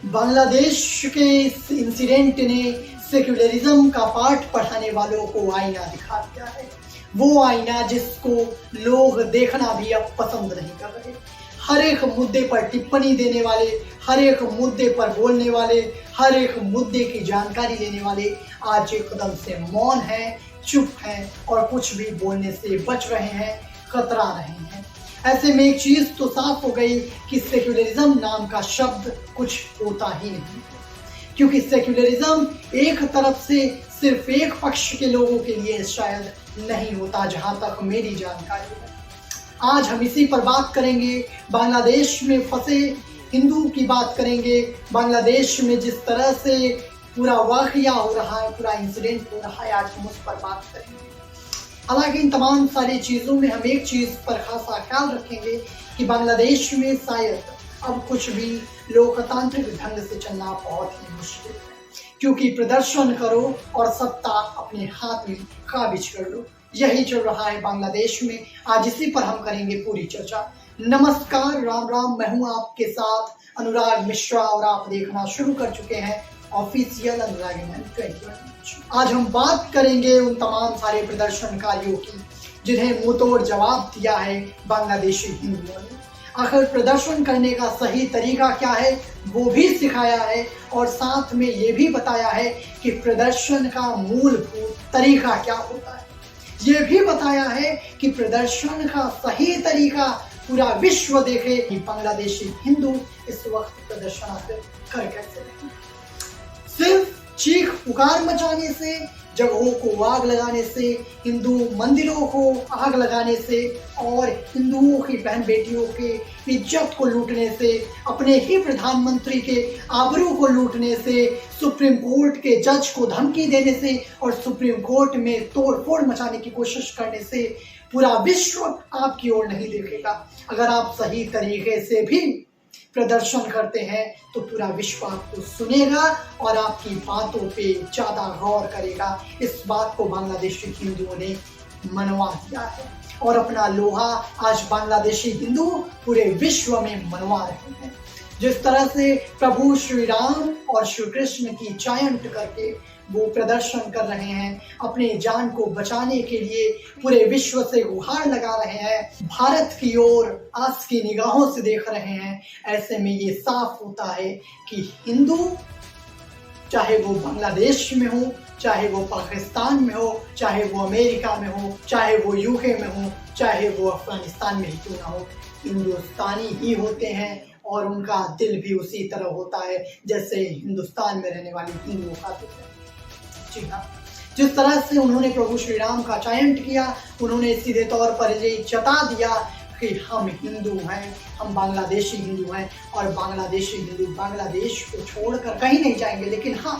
बांग्लादेश के इस इंसिडेंट ने सेक्युलरिज्म का पाठ पढ़ाने वालों को आईना दिखा दिया है। वो आईना जिसको लोग देखना भी अब पसंद नहीं कर रहे। हर एक मुद्दे पर टिप्पणी देने वाले, हर एक मुद्दे पर बोलने वाले, हर एक मुद्दे की जानकारी लेने वाले आज एकदम से मौन हैं, चुप हैं और कुछ भी बोलने से बच रहे हैं, कतरा रहे हैं। ऐसे में एक चीज तो साफ हो गई कि सेक्युलरिज्म नाम का शब्द कुछ होता ही नहीं, क्योंकि सेक्युलरिज्म एक तरफ से सिर्फ एक पक्ष के लोगों के लिए शायद नहीं होता, जहां तक मेरी जानकारी है। आज हम इसी पर बात करेंगे। बांग्लादेश में फंसे हिंदू की बात करेंगे। बांग्लादेश में जिस तरह से पूरा वाकया हो रहा है, पूरा इंसिडेंट हो रहा है, आज हम उस पर बात करेंगे। हालांकि इन तमाम सारी चीज़ों में हम एक चीज़ पर खासा ख्याल रखेंगे कि बांग्लादेश में शायद अब कुछ भी लोकतांत्रिक ढंग से चलना बहुत ही मुश्किल है, क्योंकि प्रदर्शन करो और सत्ता अपने हाथ में काबिज कर लो। यही चल रहा है बांग्लादेश में। आज इसी पर हम करेंगे पूरी चर्चा। नमस्कार, राम राम, मैं हूं आपके साथ अनुराग मिश्रा और आप देखना शुरू कर चुके हैं ऑफिशियल अनुराग मैन 21। आज हम बात करेंगे उन तमाम सारे प्रदर्शनकारियों की जिन्हें मुंहतोड़ जवाब दिया है बांग्लादेशी हिंदुओं ने। आखिर प्रदर्शन करने का सही तरीका क्या है वो भी सिखाया है और साथ में ये भी बताया है कि प्रदर्शन का मूलभूत तरीका क्या होता है। ये भी बताया है कि प्रदर्शन का सही तरीका पूरा विश्व देखे कि बांग्लादेशी हिंदू इस वक्त प्रदर्शन आखिर कर कैसे रहे। सिर्फ चीख पुकार मचाने से, जगहों को आग लगाने से, हिंदू मंदिरों को आग लगाने से और हिंदुओं की बहन बेटियों के इज्जत को लूटने से, अपने ही प्रधानमंत्री के आबरू को लूटने से, सुप्रीम कोर्ट के जज को धमकी देने से और सुप्रीम कोर्ट में तोड़फोड़ मचाने की कोशिश करने से पूरा विश्व आपकी ओर नहीं देखेगा। अगर आप सही तरीके से भी प्रदर्शन करते हैं तो पूरा विश्व आपको सुनेगा और आपकी बातों पे ज्यादा गौर करेगा। इस बात को बांग्लादेशी हिंदुओं ने मनवा दिया है और अपना लोहा आज बांग्लादेशी हिंदू पूरे विश्व में मनवा रहे हैं। जिस तरह से प्रभु श्री राम और श्री कृष्ण की जायंट करके वो प्रदर्शन कर रहे हैं, अपने जान को बचाने के लिए पूरे विश्व से गुहार लगा रहे हैं, भारत की ओर आस की निगाहों से देख रहे हैं। ऐसे में ये साफ होता है कि हिंदू, चाहे वो बांग्लादेश में हो, चाहे वो पाकिस्तान में हो, चाहे वो अमेरिका में हो, चाहे वो यूके में हो, चाहे वो अफगानिस्तान में ही क्यों ना हो, हिंदुस्तानी ही होते हैं और उनका दिल भी उसी तरह होता है जैसे हिंदुस्तान में रहने वाले हिंदुओं का दिल है। जी हाँ, जिस तरह से उन्होंने प्रभु श्री राम का चायंट किया, उन्होंने सीधे तौर पर ये जता दिया कि हम हिंदू हैं, हम बांग्लादेशी हिंदू हैं और बांग्लादेशी हिंदू बांग्लादेश को छोड़कर कहीं नहीं जाएंगे। लेकिन हाँ,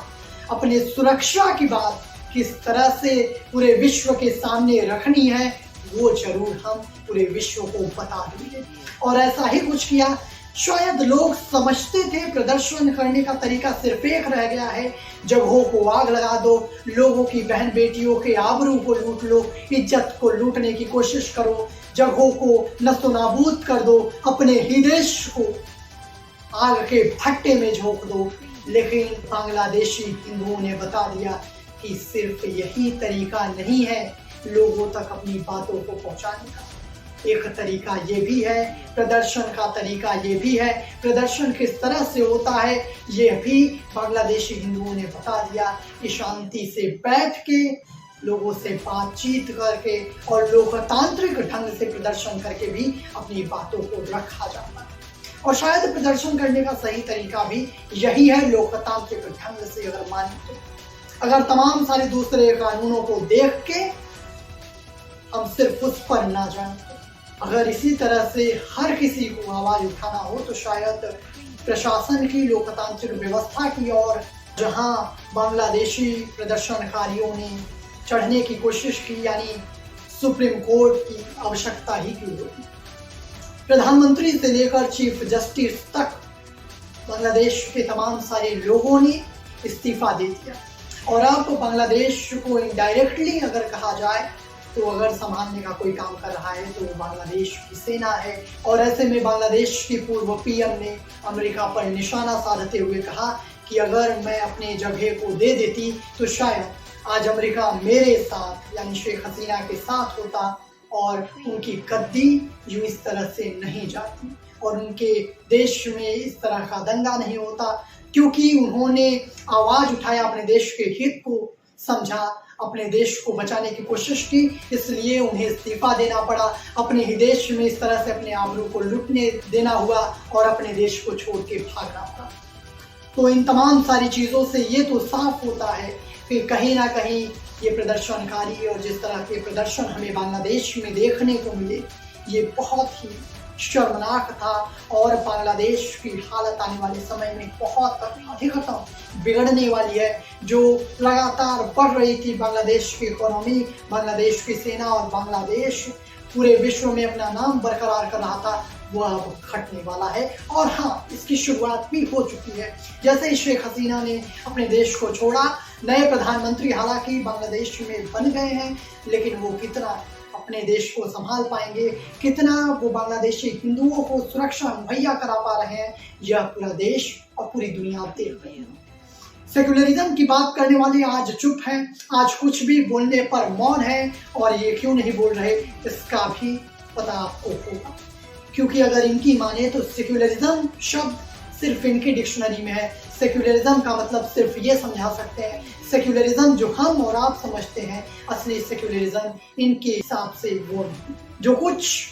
अपने सुरक्षा की बात किस तरह से पूरे विश्व के सामने रखनी है वो जरूर हम पूरे विश्व को बता देंगे। और ऐसा ही कुछ किया। शायद लोग समझते थे प्रदर्शन करने का तरीका सिर्फ एक रह गया है, जगहों को आग लगा दो, लोगों की बहन बेटियों के आबरू को लूट लो, इज्जत को लूटने की कोशिश करो, जगहों को नस्तोनाबूद कर दो, अपने ही देश को आग के भट्टे में झोंक दो। लेकिन बांग्लादेशी हिंदुओं ने बता दिया कि सिर्फ यही तरीका नहीं है लोगों तक अपनी बातों को पहुंचाने का। एक तरीका ये भी है, प्रदर्शन का तरीका ये भी है, प्रदर्शन किस तरह से होता है ये भी बांग्लादेशी हिंदुओं ने बता दिया कि शांति से बैठ के, लोगों से बातचीत करके और लोकतांत्रिक ढंग से प्रदर्शन करके भी अपनी बातों को रखा जाता है। और शायद प्रदर्शन करने का सही तरीका भी यही है, लोकतांत्रिक ढंग से अगर माने तो। अगर तमाम सारे दूसरे कानूनों को देख के हम सिर्फ उस पर ना जाए, अगर इसी तरह से हर किसी को आवाज उठाना हो तो शायद प्रशासन की, लोकतांत्रिक व्यवस्था की और जहां बांग्लादेशी प्रदर्शनकारियों ने चढ़ने की कोशिश की, यानी सुप्रीम कोर्ट की आवश्यकता ही क्यों होती। प्रधानमंत्री से लेकर चीफ जस्टिस तक बांग्लादेश के तमाम सारे लोगों ने इस्तीफा दे दिया और अब बांग्लादेश को इनडायरेक्टली अगर कहा जाए तो अगर संभालने का कोई काम कर रहा है तो वो बांग्लादेश की सेना है। और ऐसे में बांग्लादेश की पूर्व पीएम ने अमेरिका पर निशाना साधते हुए कहा कि अगर मैं अपने जगह को दे देती तो शायद आज अमेरिका मेरे साथ यानी शेख हसीना के साथ होता और उनकी गद्दी यूं इस तरह से नहीं जाती और उनके देश में इस तरह का दंगा नहीं होता, क्योंकि उन्होंने आवाज उठाया, अपने देश के हित को समझा, अपने देश को बचाने की कोशिश की, इसलिए उन्हें इस्तीफा देना पड़ा। अपने ही देश में इस तरह से अपने आबरू को लूटने देना हुआ और अपने देश को छोड़ के भागना पड़ा। तो इन तमाम सारी चीज़ों से ये तो साफ होता है कि कहीं ना कहीं ये प्रदर्शनकारी और जिस तरह के प्रदर्शन हमें बांग्लादेश में देखने को मिले ये बहुत ही शर्मनाक था और बांग्लादेश की हालत आने वाले समय में बहुत अधिकतम बिगड़ने वाली है। जो लगातार बढ़ रही थी बांग्लादेश की इकोनॉमी, बांग्लादेश की सेना और बांग्लादेश पूरे विश्व में अपना नाम बरकरार कर रहा था, वो अब घटने वाला है। और हाँ, इसकी शुरुआत भी हो चुकी है। जैसे ही शेख हसीना ने अपने देश को छोड़ा, नए प्रधानमंत्री हालांकि बांग्लादेश में बन गए हैं, लेकिन वो कितना अपने देश को संभाल पाएंगे, कितना वो बांग्लादेशी हिंदुओं को सुरक्षा मुहैया करा पा रहे हैं, यह पूरा देश और पूरी दुनिया देख रही है। सेक्युलरिज्म की बात करने वाले आज चुप हैं, आज कुछ भी बोलने पर मौन है, और ये क्यों नहीं बोल रहे इसका भी पता आपको होगा, क्योंकि अगर इनकी माने तो सेक्युलरिज्म शब्द सिर्फ इनकी डिक्शनरी में है। सेक्युलरिज्म का मतलब सिर्फ ये समझा सकते हैं, सेक्युलरिज्म जो हम और आप समझते हैं, असली सेक्युलरिज्म इनके हिसाब से वो नहीं। जो कुछ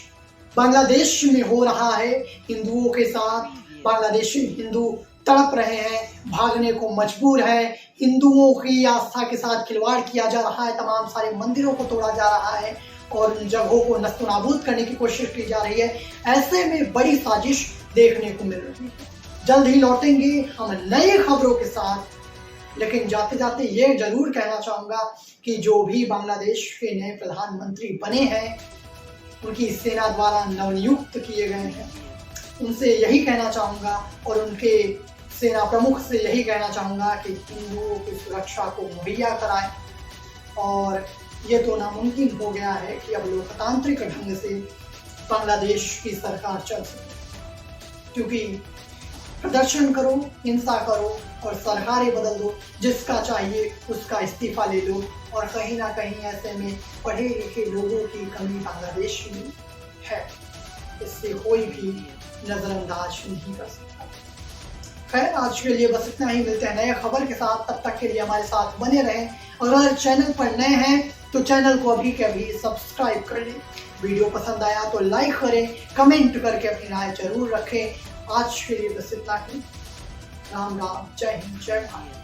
बांग्लादेश में हो रहा है हिंदुओं के साथ, बांग्लादेशी हिंदू तड़प रहे हैं, भागने को मजबूर है, हिंदुओं की आस्था के साथ खिलवाड़ किया जा रहा है, तमाम सारे मंदिरों को तोड़ा जा रहा है और उन जगहों को नस्तनाबूद करने की कोशिश की जा रही है। ऐसे में बड़ी साजिश देखने को मिल रही है। जल्द ही लौटेंगे हम नई खबरों के साथ, लेकिन जाते जाते ये जरूर कहना चाहूँगा कि जो भी बांग्लादेश के नए प्रधानमंत्री बने हैं, उनकी सेना द्वारा नवनियुक्त किए गए हैं, उनसे यही कहना चाहूँगा और उनके सेना प्रमुख से यही कहना चाहूँगा कि हिंदुओं की सुरक्षा को मुहैया कराएं। और ये तो नामुमकिन हो गया है कि अब लोकतांत्रिक ढंग से बांग्लादेश की सरकार चल सके, क्योंकि प्रदर्शन करो, हिंसा करो और सरकारें बदल दो, जिसका चाहिए उसका इस्तीफा ले लो। और कहीं ना कहीं ऐसे में पढ़े लिखे लोगों की कमी बांग्लादेश में है, इससे कोई भी नजरअंदाज नहीं कर सकता। खैर, आज के लिए बस इतना ही, मिलते हैं नए खबर के साथ, तब तक के लिए हमारे साथ बने रहें। और अगर चैनल पर नए हैं तो चैनल को अभी के अभी सब्सक्राइब कर लें। वीडियो पसंद आया तो लाइक करें, कमेंट करके अपनी राय जरूर रखें। आज के लिए बस इतना ही। राम राम, जय हिंद, जय भारत।